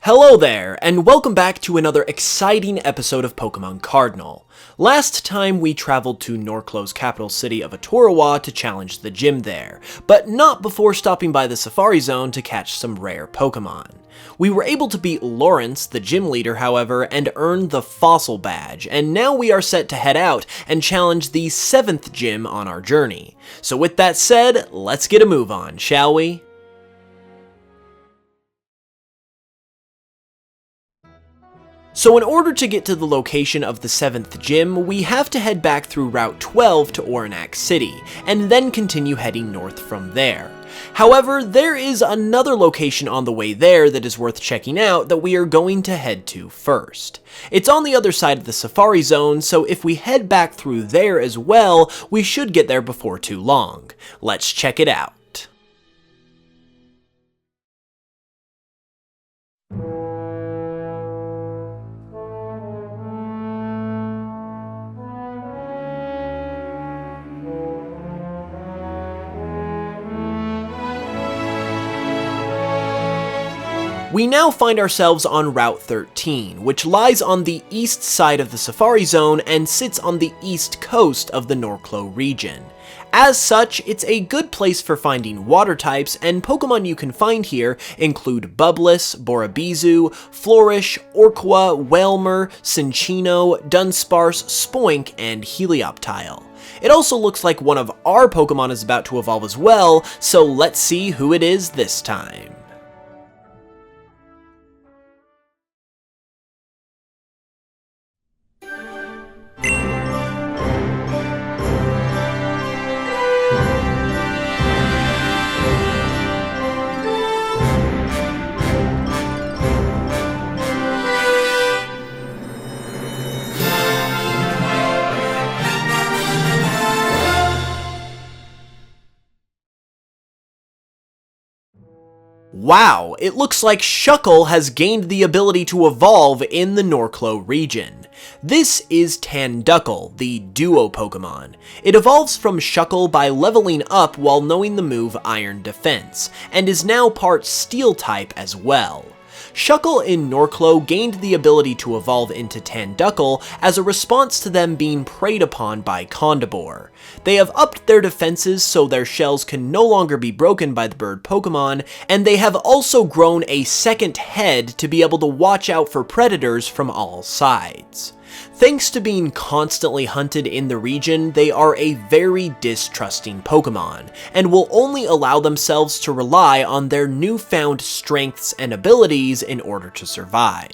Hello there, and welcome back to another exciting episode of Pokemon Cardinal. Last time we traveled to Norco's capital city of Atorowa to challenge the gym there, but not before stopping by the Safari Zone to catch some rare Pokemon. We were able to beat Lawrence, the gym leader, however, and earn the Fossil Badge, and now we are set to head out and challenge the 7th gym on our journey. So with that said, let's get a move on, shall we? So in order to get to the location of the 7th gym, we have to head back through Route 12 to Oranak City, and then continue heading north from there. However, there is another location on the way there that is worth checking out that we are going to head to first. It's on the other side of the Safari Zone, so if we head back through there as well, we should get there before too long. Let's check it out. We now find ourselves on Route 13, which lies on the east side of the Safari Zone and sits on the east coast of the Norco region. As such, it's a good place for finding water types, and Pokemon you can find here include Bubbless, Borabizu, Flourish, Orqua, Wailmer, Cinccino, Dunsparce, Spoink, and Helioptile. It also looks like one of our Pokemon is about to evolve as well, so let's see who it is this time. Wow, it looks like Shuckle has gained the ability to evolve in the Norco region. This is Tanduckle, the duo Pokemon. It evolves from Shuckle by leveling up while knowing the move Iron Defense, and is now part Steel type as well. Shuckle in Norco gained the ability to evolve into Tanduckle as a response to them being preyed upon by Condibore. They have upped their defenses so their shells can no longer be broken by the bird Pokemon, and they have also grown a second head to be able to watch out for predators from all sides. Thanks to being constantly hunted in the region, they are a very distrusting Pokemon, and will only allow themselves to rely on their newfound strengths and abilities in order to survive.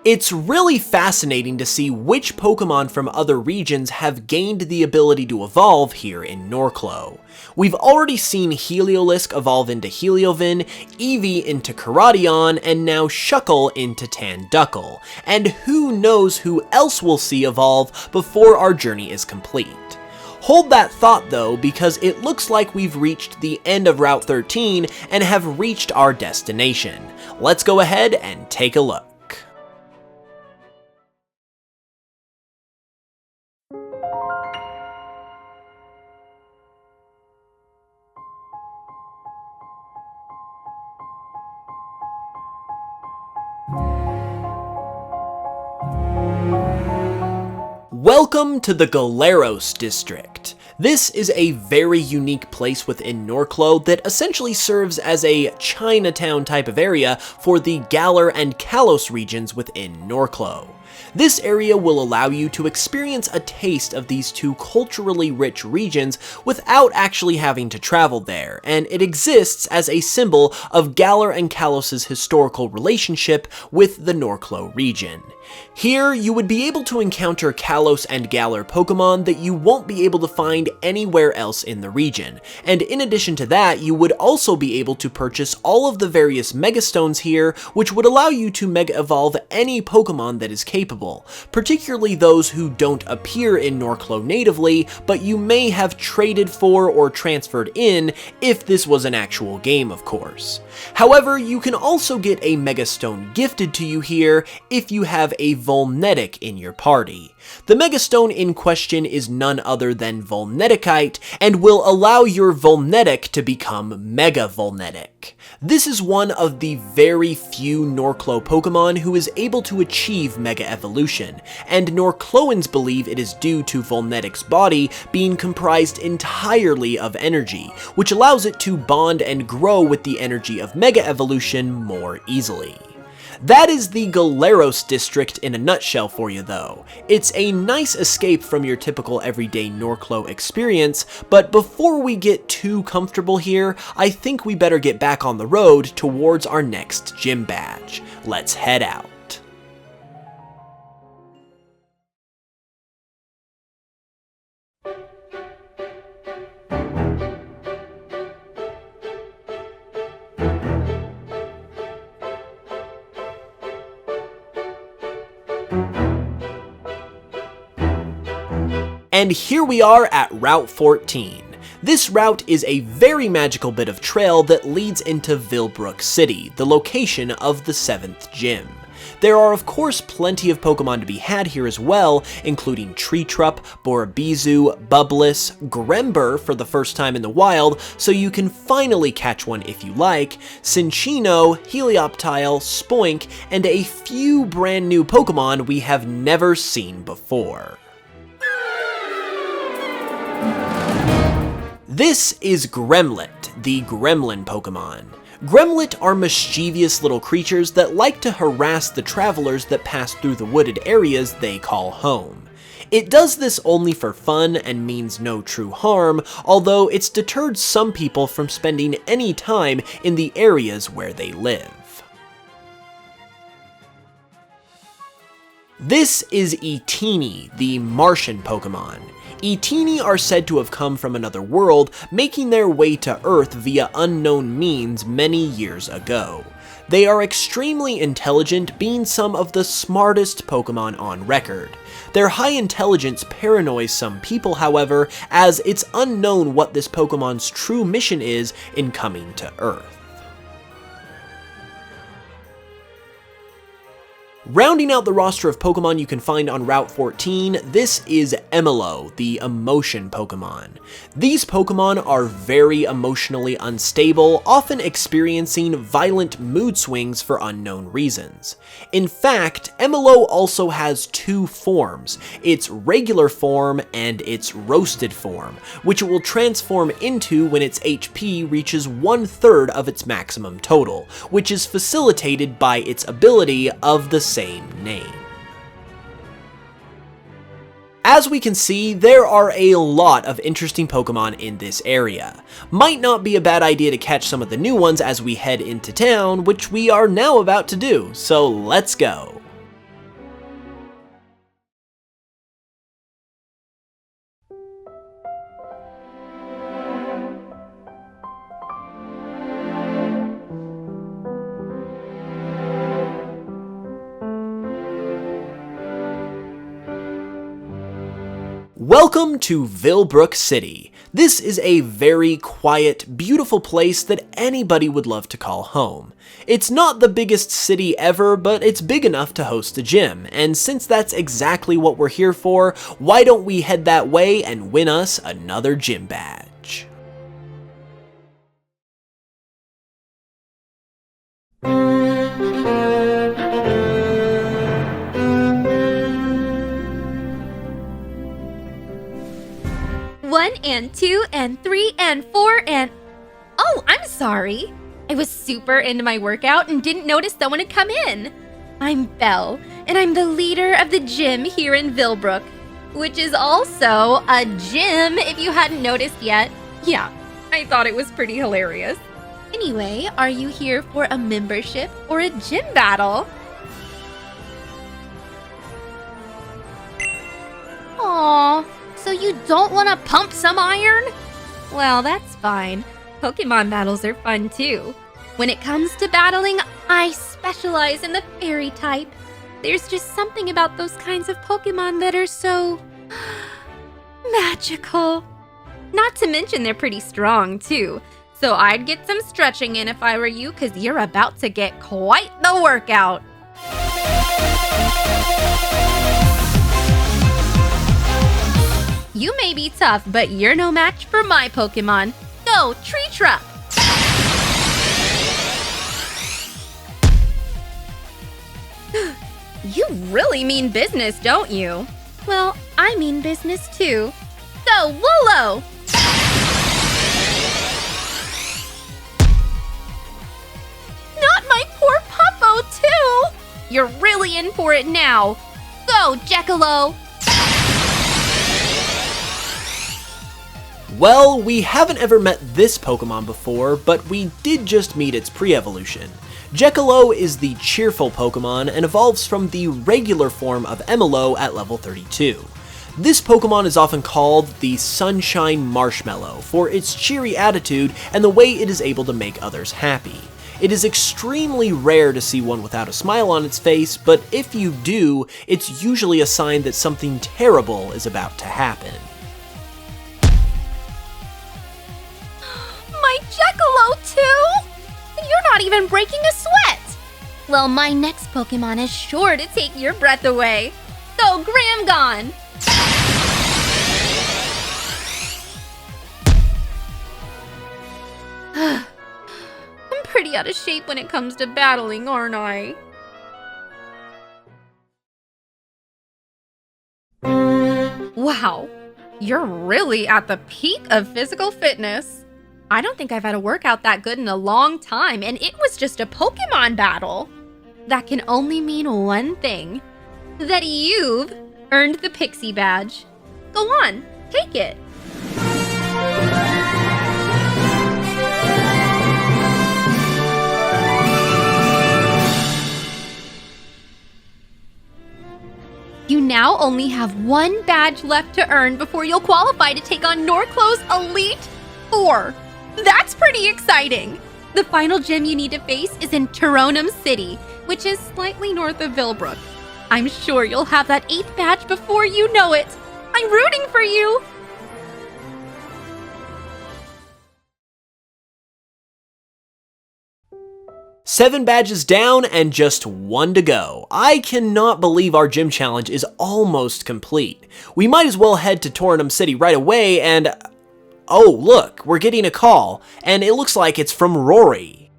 It's really fascinating to see which Pokemon from other regions have gained the ability to evolve here in Norco. We've already seen Heliolisk evolve into Heliovin, Eevee into Karadion, and now Shuckle into Tanduckle, and who knows who else we'll see evolve before our journey is complete. Hold that thought though, because it looks like we've reached the end of Route 13 and have reached our destination. Let's go ahead and take a look. Welcome to the Galeros District. This is a very unique place within Norco that essentially serves as a Chinatown type of area for the Galar and Kalos regions within Norco. This area will allow you to experience a taste of these two culturally rich regions without actually having to travel there, and it exists as a symbol of Galar and Kalos' historical relationship with the Norco region. Here, you would be able to encounter Kalos and Galar Pokemon that you won't be able to find anywhere else in the region, and in addition to that, you would also be able to purchase all of the various Mega Stones here, which would allow you to Mega Evolve any Pokemon that is capable, particularly those who don't appear in Norco natively, but you may have traded for or transferred in if this was an actual game, of course. However, you can also get a Mega Stone gifted to you here if you have a Volnetic in your party. The Megastone in question is none other than Volneticite, and will allow your Volnetic to become Mega Volnetic. This is one of the very few Norclo Pokemon who is able to achieve Mega Evolution, and Norcloans believe it is due to Volnetic's body being comprised entirely of energy, which allows it to bond and grow with the energy of Mega Evolution more easily. That is the Galeros District in a nutshell for you though. It's a nice escape from your typical everyday Norclo experience, but before we get too comfortable here, I think we better get back on the road towards our next gym badge. Let's head out. And here we are at Route 14. This route is a very magical bit of trail that leads into Vilbrook City, the location of the 7th gym. There are of course plenty of Pokemon to be had here as well, including Treetrup, Borobizu, Bubbless, Grember for the first time in the wild, so you can finally catch one if you like, Cinccino, Helioptile, Spoink, and a few brand new Pokemon we have never seen before. This is Gremlett, the Gremlin Pokemon. Gremlett are mischievous little creatures that like to harass the travelers that pass through the wooded areas they call home. It does this only for fun and means no true harm, although it's deterred some people from spending any time in the areas where they live. This is Etini, the Martian Pokemon. Etini are said to have come from another world, making their way to Earth via unknown means many years ago. They are extremely intelligent, being some of the smartest Pokemon on record. Their high intelligence paranoies some people, however, as it's unknown what this Pokemon's true mission is in coming to Earth. Rounding out the roster of Pokemon you can find on Route 14, this is Emilo, the Emotion Pokemon. These Pokemon are very emotionally unstable, often experiencing violent mood swings for unknown reasons. In fact, Emilo also has two forms, its regular form and its roasted form, which it will transform into when its HP reaches 1/3 of its maximum total, which is facilitated by its ability of the same name. As we can see, there are a lot of interesting Pokemon in this area. Might not be a bad idea to catch some of the new ones as we head into town, which we are now about to do, so let's go. Welcome to Vilbrook City. This is a very quiet, beautiful place that anybody would love to call home. It's not the biggest city ever, but it's big enough to host a gym, and since that's exactly what we're here for, why don't we head that way and win us another gym badge? One and two and three and four and... Oh, I'm sorry. I was super into my workout and didn't notice someone had come in. I'm Belle, and I'm the leader of the gym here in Vilbrook, which is also a gym if you hadn't noticed yet. Yeah, I thought it was pretty hilarious. Anyway, are you here for a membership or a gym battle? Aww. So you don't want to pump some iron? Well, that's fine. Pokemon battles are fun too. When it comes to battling, I specialize in the fairy type. There's just something about those kinds of Pokemon that are so... magical. Not to mention they're pretty strong too. So I'd get some stretching in if I were you, because you're about to get quite the workout. You may be tough, but you're no match for my Pokémon. Go, Tree Truck! You really mean business, don't you? Well, I mean business too. Go, Woolo! Not my poor Puppo, too! You're really in for it now. Go, Jekylo! Well, we haven't ever met this Pokemon before, but we did just meet its pre-evolution. Jekylo is the cheerful Pokemon and evolves from the regular form of Emilo at level 32. This Pokemon is often called the Sunshine Marshmallow for its cheery attitude and the way it is able to make others happy. It is extremely rare to see one without a smile on its face, but if you do, it's usually a sign that something terrible is about to happen. My Jekylo, too? You're not even breaking a sweat! Well, my next Pokemon is sure to take your breath away. Go, Gramgon! I'm pretty out of shape when it comes to battling, aren't I? Wow, you're really at the peak of physical fitness. I don't think I've had a workout that good in a long time, and it was just a Pokemon battle. That can only mean one thing. That you've earned the Pixie Badge. Go on, take it. You now only have one badge left to earn before you'll qualify to take on Norco's Elite Four. That's pretty exciting! The final gym you need to face is in Toronum City, which is slightly north of Vilbrook. I'm sure you'll have that 8th badge before you know it. I'm rooting for you! Seven badges down and just one to go. I cannot believe our gym challenge is almost complete. We might as well head to Toronum City right away and... Oh, look, we're getting a call, and it looks like it's from Rory.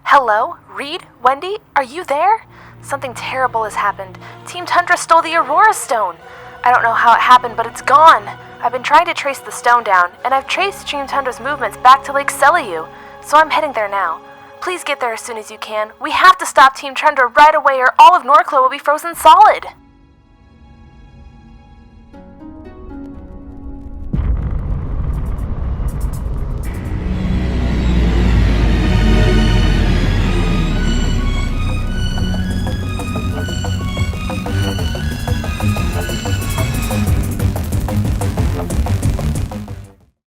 Hello? Reed? Wendy? Are you there? Something terrible has happened. Team Tundra stole the Aurora Stone. I don't know how it happened, but it's gone. I've been trying to trace the stone down, and I've traced Team Tundra's movements back to Lake Seliu, so I'm heading there now. Please get there as soon as you can. We have to stop Team Tundra right away or all of Norco will be frozen solid.